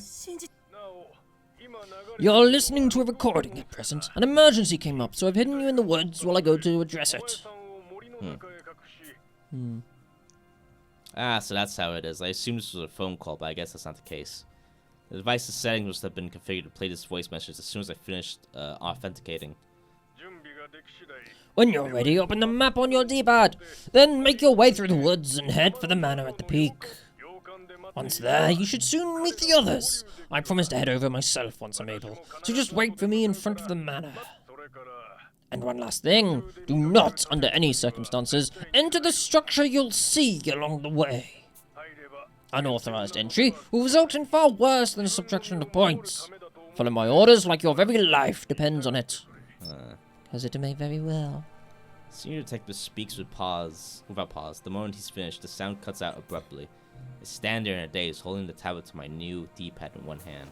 You're listening to a recording at present. An emergency came up, so I've hidden you in the woods while I go to address it. Ah, so that's how it is. I assumed this was a phone call, but I guess that's not the case. The device's settings must have been configured to play this voice message as soon as I finished authenticating. When you're ready, open the map on your D-pad. Then make your way through the woods and head for the manor at the peak. Once there, you should soon meet the others. I promise to head over myself once I'm able, so just wait for me in front of the manor. And one last thing, do not, under any circumstances, enter the structure you'll see along the way. Unauthorized entry will result in far worse than a subtraction of points. Follow my orders like your very life depends on it. Because it may very well. Senior Detective speaks without pause. The moment he's finished, the sound cuts out abruptly. I stand there in a daze, holding the tablet to my new D-pad in one hand.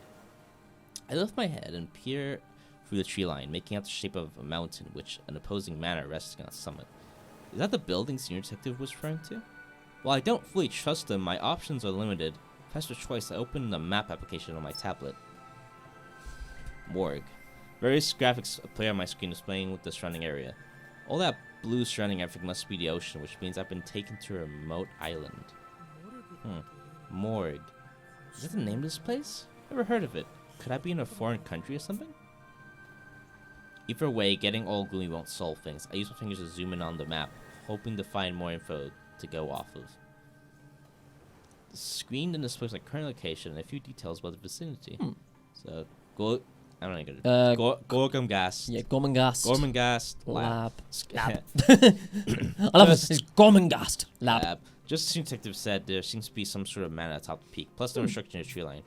I lift my head and peer through the tree line, making out the shape of a mountain, which an opposing manor resting on a summit. Is that the building Senior Detective was referring to? While I don't fully trust them, my options are limited. Press for choice, I open the map application on my tablet. Morgue. Various graphics play on my screen displaying the surrounding area. All that blue surrounding everything must be the ocean, which means I've been taken to a remote island. Morgue. Is that the name of this place? Never heard of it. Could I be in a foreign country or something? Either way, getting all gloomy won't solve things. I use my fingers to zoom in on the map, hoping to find more info to go off of. The screen then displays my current location and a few details about the vicinity. So, I don't know. Gormangast. Yeah, Gormangast. Gormangast Lab. I love it. It's Gormangast Lab. Just as the detective said, there seems to be some sort of manor atop the peak, plus no restriction in the tree line.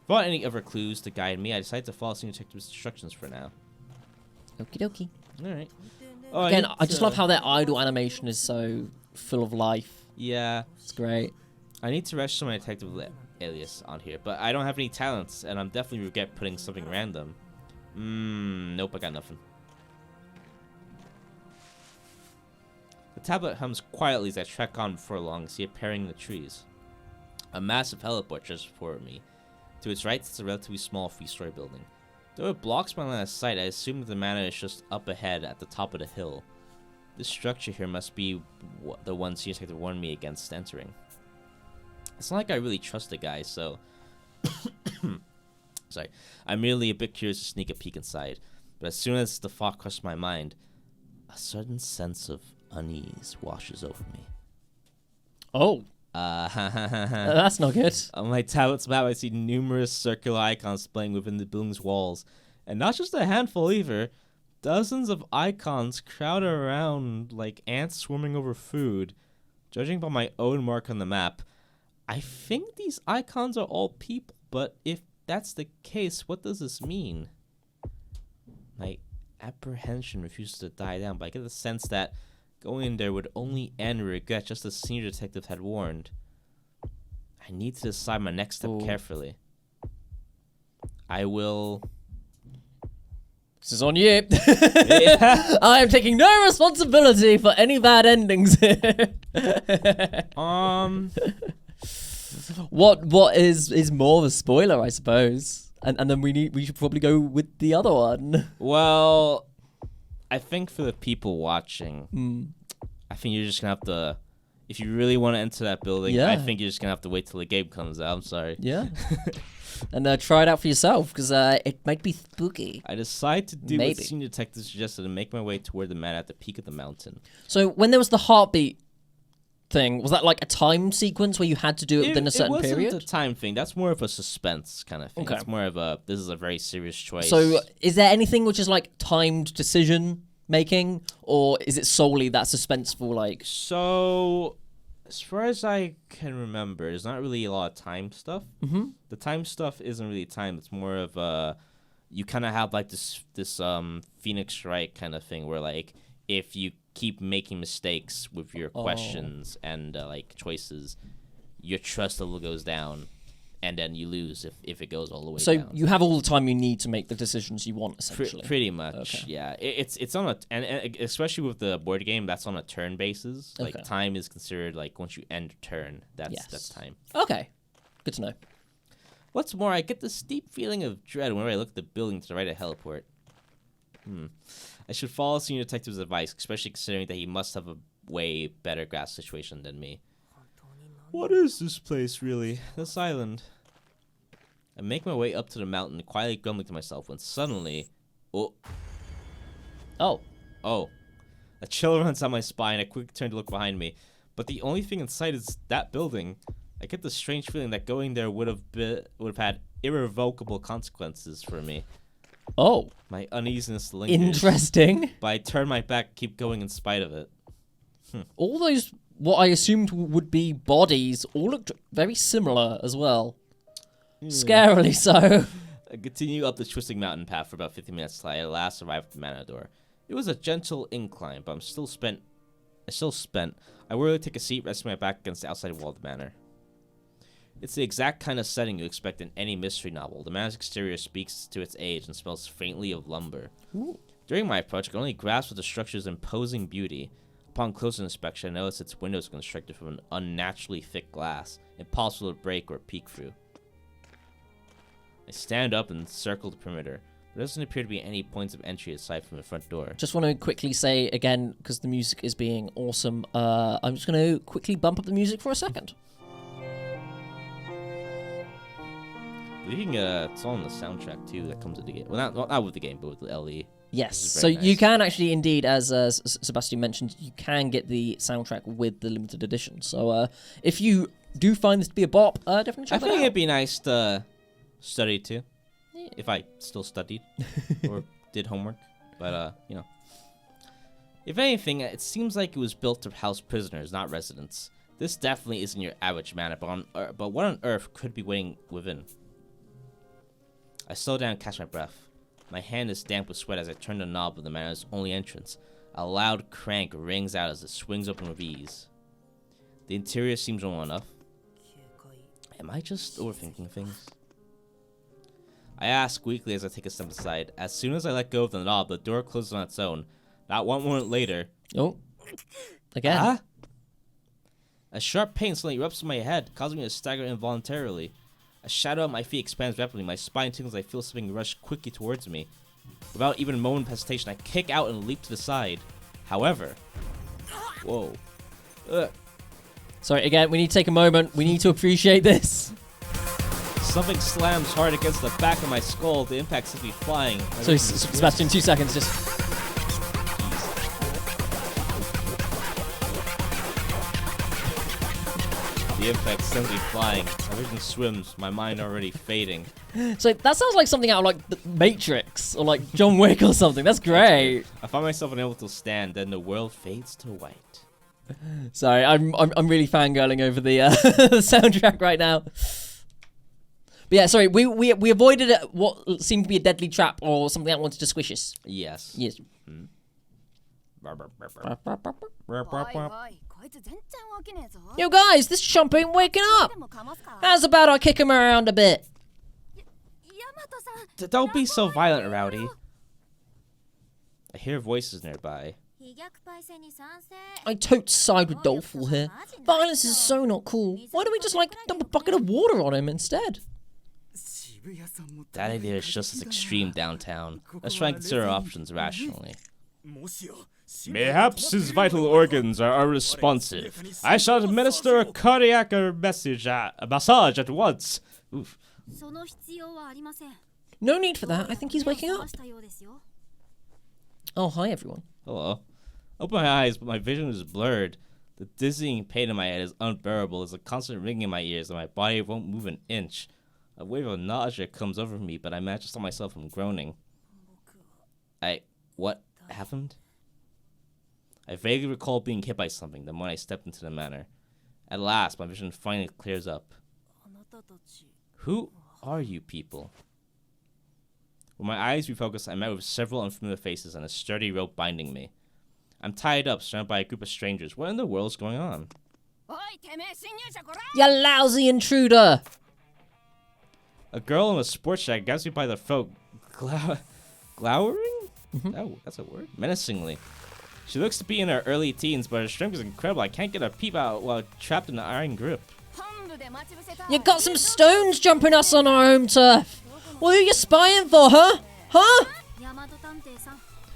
Without any other clues to guide me, I decided to follow Senior Detective's instructions for now. Okie dokie. Alright. Again, I just love how their idle animation is so full of life. Yeah. It's great. I need to register my detective alias on here, but I don't have any talents, and I'm definitely regret putting something random. Nope, I got nothing. The tablet hums quietly as I trek on before long, see it pairing the trees. A massive heliport just before me. To its right, it's a relatively small 3-story building. Though it blocks my line of sight, I assume that the manor is just up ahead at the top of the hill. This structure here must be the one Senior Detective warned me against entering. It's not like I really trust the guy, so... Sorry. I'm merely a bit curious to sneak a peek inside. But as soon as the thought crosses my mind, a sudden sense of unease washes over me. Oh. That's not good. On my tablet's map, I see numerous circular icons displaying within the building's walls. And not just a handful either. Dozens of icons crowd around like ants swarming over food. Judging by my own mark on the map, I think these icons are all people, but if that's the case, what does this mean? My apprehension refuses to die down, but I get the sense that going in there would only end with regret, just as Senior Detective had warned. I need to decide my next step carefully. I will... This is on you. I am taking no responsibility for any bad endings here. What is more of a spoiler, I suppose, and then we should probably go with the other one. Well, I think for the people watching, I think you're just gonna have to, if you really want to enter that building, I think you're just gonna have to wait till the game comes out. I'm sorry. Yeah. And try it out for yourself, because it might be spooky. I decided to do what Senior Detective suggested and make my way toward the man at the peak of the mountain. So when there was the heartbeat thing, was that like a time sequence where you had to do it within a certain period? It wasn't a time thing. That's more of a suspense kind of thing. Okay. It's more of a, this is a very serious choice. So is there anything which is like timed decision making, or is it solely that suspenseful like... So, as far as I can remember, there's not really a lot of time stuff. Mm-hmm. The time stuff isn't really time. It's more of a, you kind of have like this Phoenix Strike kind of thing where like if you keep making mistakes with your questions and like choices, your trust level goes down, and then you lose if it goes all the way down. So you have all the time you need to make the decisions you want, essentially. Pretty much, okay. Yeah. It's on a and especially with the board game, that's on a turn basis. Like Okay. time is considered like once you end a turn, that's time. Okay, good to know. What's more, I get this deep feeling of dread whenever I look at the building to the right of Heliport. I should follow Senior Detective's advice, especially considering that he must have a way better grasp situation than me. What is this place, really? This island? I make my way up to the mountain, quietly grumbling to myself, when suddenly... Oh. A chill runs down my spine. I quickly turn to look behind me. But the only thing in sight is that building. I get the strange feeling that going there would have had irrevocable consequences for me. Oh. My uneasiness lingers. Interesting. But I turn my back and keep going in spite of it. All those, what I assumed would be bodies, all looked very similar as well. Scarily so. I continue up the twisting mountain path for about 50 minutes till I at last arrive at the manor door. It was a gentle incline, but I'm still spent. I wearily take a seat, resting my back against the outside wall of the manor. It's the exact kind of setting you expect in any mystery novel. The manor's exterior speaks to its age and smells faintly of lumber. Ooh. During my approach, I can only grasp at the structure's imposing beauty. Upon closer inspection, I notice its windows are constructed from an unnaturally thick glass, impossible to break or peek through. I stand up and circle the perimeter. There doesn't appear to be any points of entry aside from the front door. Just want to quickly say again, because the music is being awesome, I'm just going to quickly bump up the music for a second. It's on the soundtrack too that comes with the game. Well, not with the game, but with the LE. Yes, so nice. you can actually indeed, as Sebastian mentioned, you can get the soundtrack with the limited edition. So if you do find this to be a bop, definitely check that out. I think it'd be nice to study too, if I still studied or did homework. But if anything, it seems like it was built to house prisoners, not residents. This definitely isn't your average manor, but what on earth could be waiting within? I slow down and catch my breath. My hand is damp with sweat as I turn the knob of the manor's only entrance. A loud crank rings out as it swings open with ease. The interior seems normal enough. Am I just overthinking things? I ask weakly as I take a step aside. As soon as I let go of the knob, the door closes on its own. Not 1 moment later... Oh. Again. Huh? A sharp pain suddenly erupts in my head, causing me to stagger involuntarily. A shadow at my feet expands rapidly. My spine tingles as I feel something rush quickly towards me. Without even a moment of hesitation, I kick out and leap to the side. However... Whoa. Sorry, again, we need to take a moment. We need to appreciate this. Something slams hard against the back of my skull. The impact sends me flying. So, Sebastian, 2 seconds, just... The impact sends me flying. My vision swims, my mind already fading. So that sounds like something out of like The Matrix or like John Wick or something. That's great. I find myself unable to stand, then the world fades to white. Sorry, I'm really fangirling over the the soundtrack right now. But yeah, sorry, we avoided what seemed to be a deadly trap or something that wanted to squish us. Yes. Yes. Yo guys, this chump ain't waking up. How's about I kick him around a bit? Don't be so violent, Rowdy. I hear voices nearby. I totes side with Doleful here. Violence is so not cool. Why don't we just like dump a bucket of water on him instead? That idea is just as extreme downtown. Let's try and consider our options rationally. Mayhaps his vital organs are unresponsive. I shall administer a cardiac massage at once. Oof. No need for that. I think he's waking up. Oh, hi everyone. Hello. Open my eyes, but my vision is blurred. The dizzying pain in my head is unbearable. There's a constant ringing in my ears, and my body won't move an inch. A wave of nausea comes over me, but I manage to stop myself from groaning. What happened? I vaguely recall being hit by something the moment I stepped into the manor. At last, my vision finally clears up. Who are you people? When my eyes refocused, I met with several unfamiliar faces and a sturdy rope binding me. I'm tied up, surrounded by a group of strangers. What in the world is going on? You lousy intruder! A girl in a sports jacket grabs me by the throat, glowering? Oh, that's a word? Menacingly. She looks to be in her early teens, but her strength is incredible. I can't get a peep out while trapped in an iron grip. You got some stones jumping us on our home turf! What are you spying for, huh? Huh?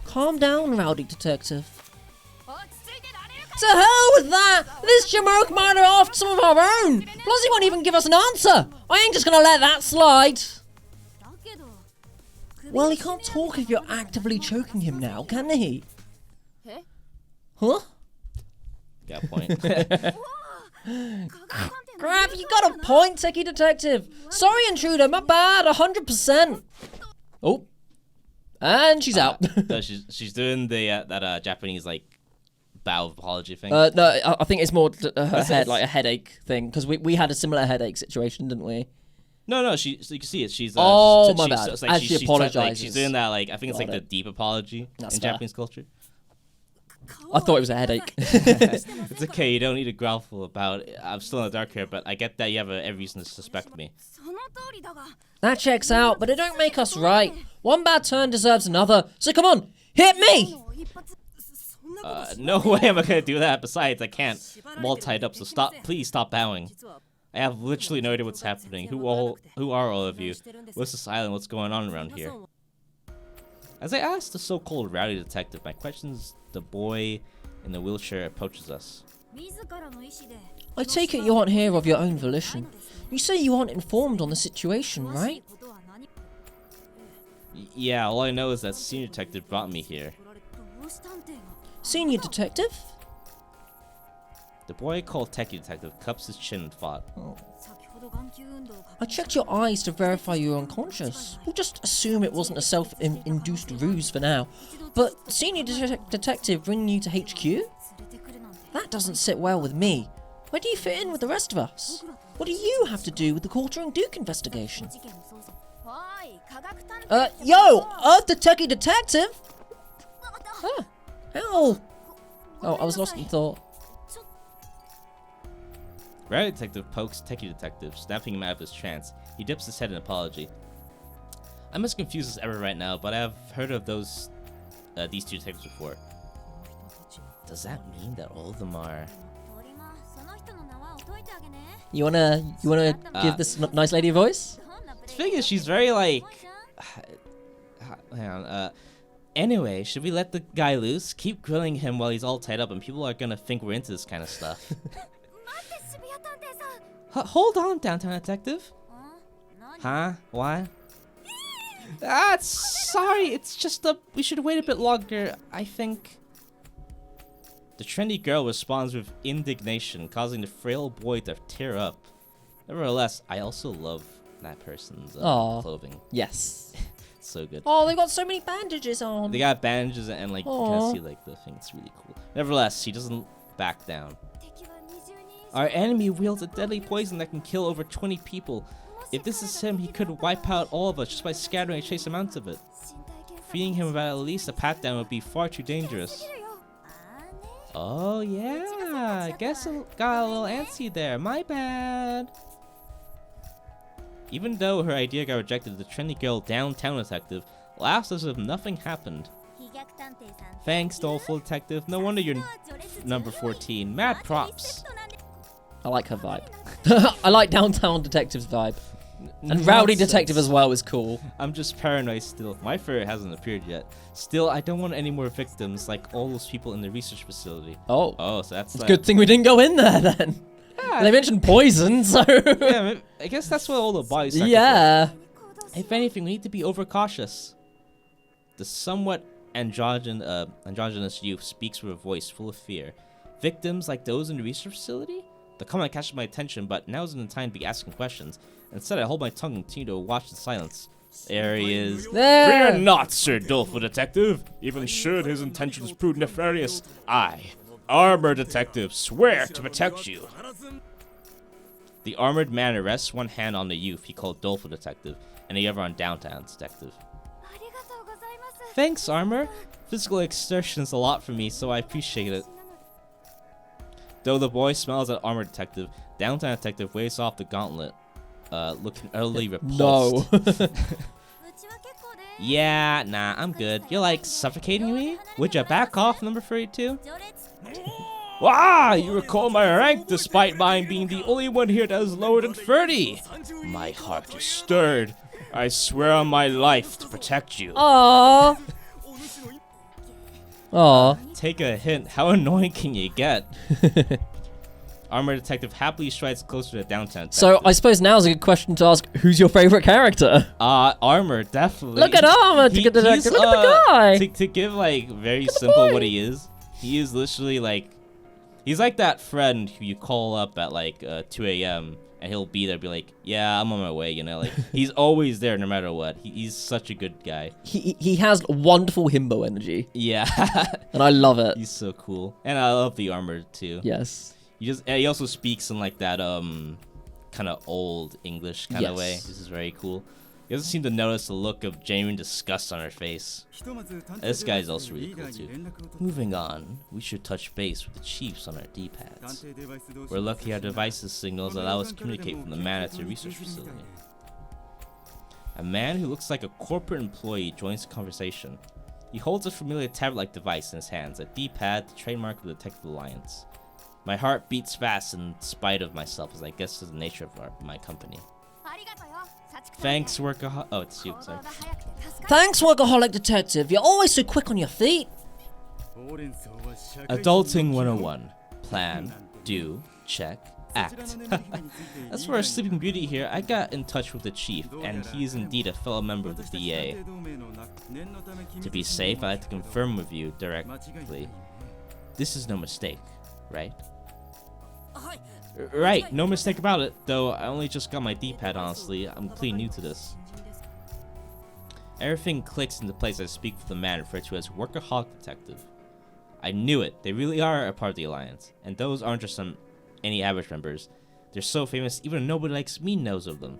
Calm down, rowdy detective. To hell with that! This Jamoke might have offed some of our own! Plus he won't even give us an answer! I ain't just gonna let that slide! Well, he can't talk if you're actively choking him now, can he? Huh? Got a point. Crap, you got a point, Techie Detective! Sorry, intruder, my bad, 100%! Oh. And she's out. So she's doing the that Japanese, like, bow of apology thing. No, I think it's more her head, like a headache thing, because we had a similar headache situation, didn't we? No, so you can see it. She's my bad. Like, as she apologizes, like, she's doing that. Like I think it's like the deep apology That's in fair. Japanese culture. I thought it was a headache. It's okay. You don't need to grovel about it. I'm still in the dark here, but I get that you have every reason to suspect me. That checks out, but it don't make us right. One bad turn deserves another. So come on, hit me! No way am I gonna do that. Besides, I can't. I'm all tied up. So stop. Please stop bowing. I have literally no idea what's happening. Who are all of you? What's this island? What's going on around here? As I ask the so-called rowdy detective my questions, the boy in the wheelchair approaches us. I take it you aren't here of your own volition. You say you aren't informed on the situation, right? Yeah, all I know is that senior detective brought me here. Senior detective? The boy called Techie Detective cups his chin and thought. Oh. I checked your eyes to verify you were unconscious. We'll just assume it wasn't a self-induced ruse for now. But Senior Detective bringing you to HQ? That doesn't sit well with me. Where do you fit in with the rest of us? What do you have to do with the Quarter and Duke investigation? Yo! Earth the Techie Detective? Huh. Ow! Oh, I was lost in thought. Rowdy Detective pokes Techie Detective, snapping him out of his trance. He dips his head in apology. I'm as confused as ever right now, but I've heard of these two detectives before. Does that mean that all of them are... You wanna give this nice lady a voice? The thing is, she's very like... Hang on, anyway, should we let the guy loose? Keep grilling him while he's all tied up and people are gonna think we're into this kind of stuff. Hold on, Downtown Detective. Huh? What? Sorry, it's just we should wait a bit longer, I think. The trendy girl responds with indignation, causing the frail boy to tear up. Nevertheless, I also love that person's clothing. Yes. It's so good. Oh, they got so many bandages on. They got bandages and like you can see like the thing. It's really cool. Nevertheless, she doesn't back down. Our enemy wields a deadly poison that can kill over 20 people. If this is him, he could wipe out all of us just by scattering a trace amounts of it. Feeding him about at least a pat down would be far too dangerous. Oh yeah, I guess I got a little antsy there. My bad. Even though her idea got rejected, the trendy girl Downtown Detective laughs as if nothing happened. Thanks, Doleful Detective. No wonder you're number 14. Mad props. I like her vibe. I like Downtown Detective's vibe. And Rowdy Detective as well is cool. I'm just paranoid still. My ferret hasn't appeared yet. Still, I don't want any more victims like all those people in the research facility. Oh. Oh, so that's... It's a good thing we didn't go in there then. Yeah. They mentioned poison, so... Yeah, I guess that's what all the bodies are. Yeah. If anything, we need to be overcautious. The somewhat androgynous youth speaks with a voice full of fear. Victims like those in the research facility? The comment catches my attention, but now isn't the time to be asking questions. Instead, I hold my tongue and continue to watch in silence. There he is. There! Fear not, Sir Dolphin Detective. Even should his intentions prove nefarious, I, Armor Detective, swear to protect you. The armored man rests one hand on the youth he called Dolphin Detective, and the other on Downtown Detective. Thanks, Armor. Physical exertion is a lot for me, so I appreciate it. Though the boy smiles at Armor Detective, Downtown Detective waves off the gauntlet, looking utterly repulsed. No. Yeah, nah, I'm good. You're like suffocating me? Would you back off, number 32? Wow, you recall my rank despite mine being the only one here that is lower than 30. My heart is stirred. I swear on my life to protect you. Aww. Aww. Take a hint. How annoying can you get? Armor Detective happily strides closer to Downtown Detective. So I suppose now's a good question to ask, who's your favorite character? Armor, definitely. Look at Armor, look at the guy. To give like very simple what he is literally like, he's like that friend who you call up at like 2 a.m. and he'll be there, be like, yeah, I'm on my way, you know, like he's always there no matter what. He's such a good guy. He has wonderful himbo energy. Yeah. And I love it. He's so cool. And I love the Armor too. Yes. He also speaks in like that kind of old English kind of way. This is very cool. He doesn't seem to notice the look of genuine disgust on her face. This guy's also really cool too. Moving on, we should touch base with the chiefs on our D-pads. We're lucky our devices signals allow us to communicate from the man at the research facility. A man who looks like a corporate employee joins the conversation. He holds a familiar tablet-like device in his hands, a D-pad, the trademark of the Detective Alliance. My heart beats fast in spite of myself, as I guess is the nature of my company. Thanks, Workaholic. Oh, it's you, sorry. Thanks, Workaholic Detective. You're always so quick on your feet. Adulting 101. Plan, do, check, act. As for our Sleeping Beauty here, I got in touch with the chief, and he is indeed a fellow member of the DA. To be safe, I'd like to confirm with you directly. This is no mistake, right? Right, no mistake about it, though I only just got my D-pad, honestly. I'm pretty new to this. Everything clicks into place as I speak with the man referred to as Workaholic Detective. I knew it, they really are a part of the Alliance, and those aren't just any average members. They're so famous, even nobody like me knows of them.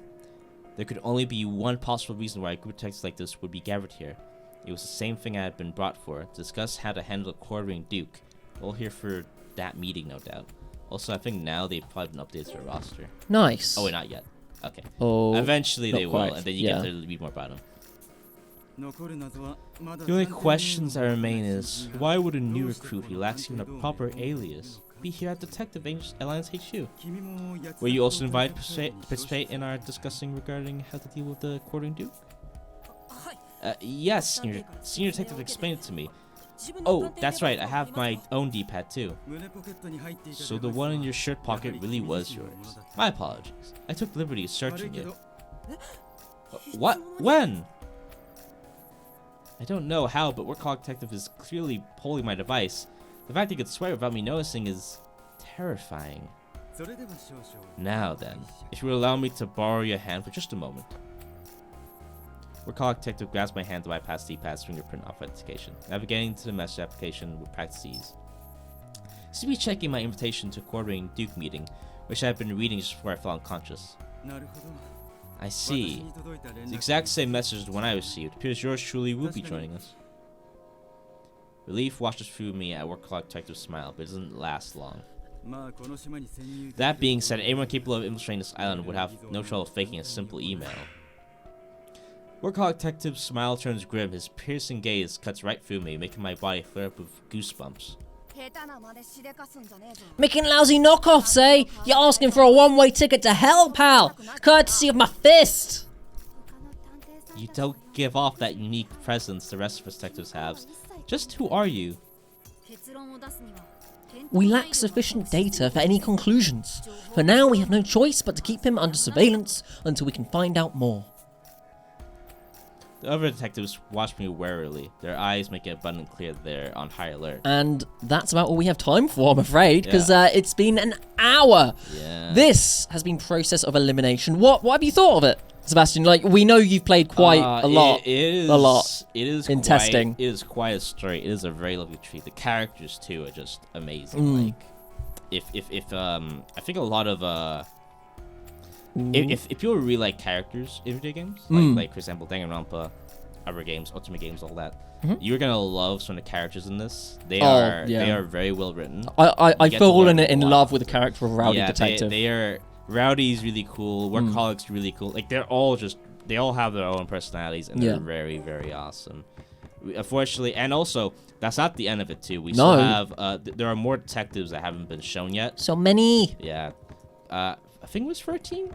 There could only be one possible reason why a group of detectives like this would be gathered here. It was the same thing I had been brought for, to discuss how to handle a quartering Duke. We'll here for that meeting, no doubt. Also, I think now they've probably been updated to their roster. Nice. Oh, wait, not yet. Okay. Oh, eventually they will, quite. and then you get to read more about them. The only questions that remain is, why would a new recruit who lacks even a proper alias be here at Detective Alliance HQ? Were you also invited to participate in our discussing regarding how to deal with the quartering Duke? Yes, Senior Detective explained it to me. Oh, that's right, I have my own D-pad too. So the one in your shirt pocket really was yours. My apologies. I took the liberty of searching it. What? When? I don't know how, but Workaholic Detective is clearly holding my device. The fact he could swear without me noticing is terrifying. Now then, if you would allow me to borrow your hand for just a moment. Workaholic Detective grabs my hand to bypass D-pad's fingerprint authentication, navigating to the message application with practice ease. Seem to be checking my invitation to a quartering Duke meeting, which I had been reading just before I fell unconscious. I see. It's the exact same message as the one I received. It appears yours truly will be joining us. Relief washes through me at Workaholic Detective's smile, but it doesn't last long. That being said, anyone capable of infiltrating this island would have no trouble faking a simple email. Workaholic Detective's smile turns grim. His piercing gaze cuts right through me, making my body flare up with goosebumps. Making lousy knockoffs, eh? You're asking for a one-way ticket to hell, pal! Courtesy of my fist! You don't give off that unique presence the rest of us detectives have. Just who are you? We lack sufficient data for any conclusions. For now, we have no choice but to keep him under surveillance until we can find out more. The other detectives watch me warily. Their eyes make it abundantly clear that they're on high alert. And that's about all we have time for, I'm afraid, because it's been an hour. Yeah. This has been Process of Elimination. What have you thought of it, Sebastian? Like, we know you've played quite a lot. It is in testing. It is quite a story. It is a very lovely treat. The characters too are just amazing. Like, if I think a lot of if people really like characters in video games, like for example Danganronpa, other games, Ultimate games, all that, you're gonna love some of the characters in this. They are very well written. I've fallen in love with the character of Rowdy Detective. They are. Rowdy's really cool. Workaholic's really cool. Like they all have their own personalities, and they're very, very awesome. Unfortunately, and also that's not the end of it too. We still have there are more detectives that haven't been shown yet. So many. Yeah, I think it was 13,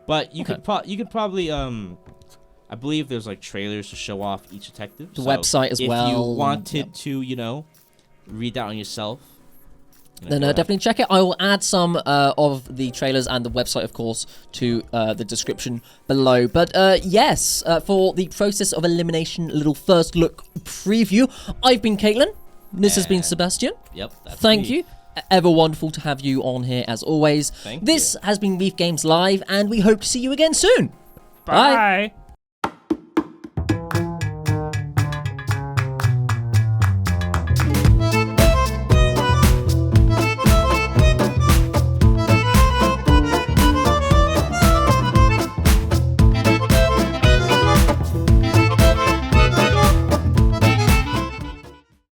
but you could probably I believe there's like trailers to show off each detective. The website as well. If you wanted to, read that on yourself, then definitely check it. I will add some of the trailers and the website, of course, to the description below. But yes, for the Process of Elimination little first look preview, I've been Caitlin. This has been Sebastian. Yep. Thank you. Ever wonderful to have you on here as always. Thank this has been Reef Games Live, and we hope to see you again soon. Bye.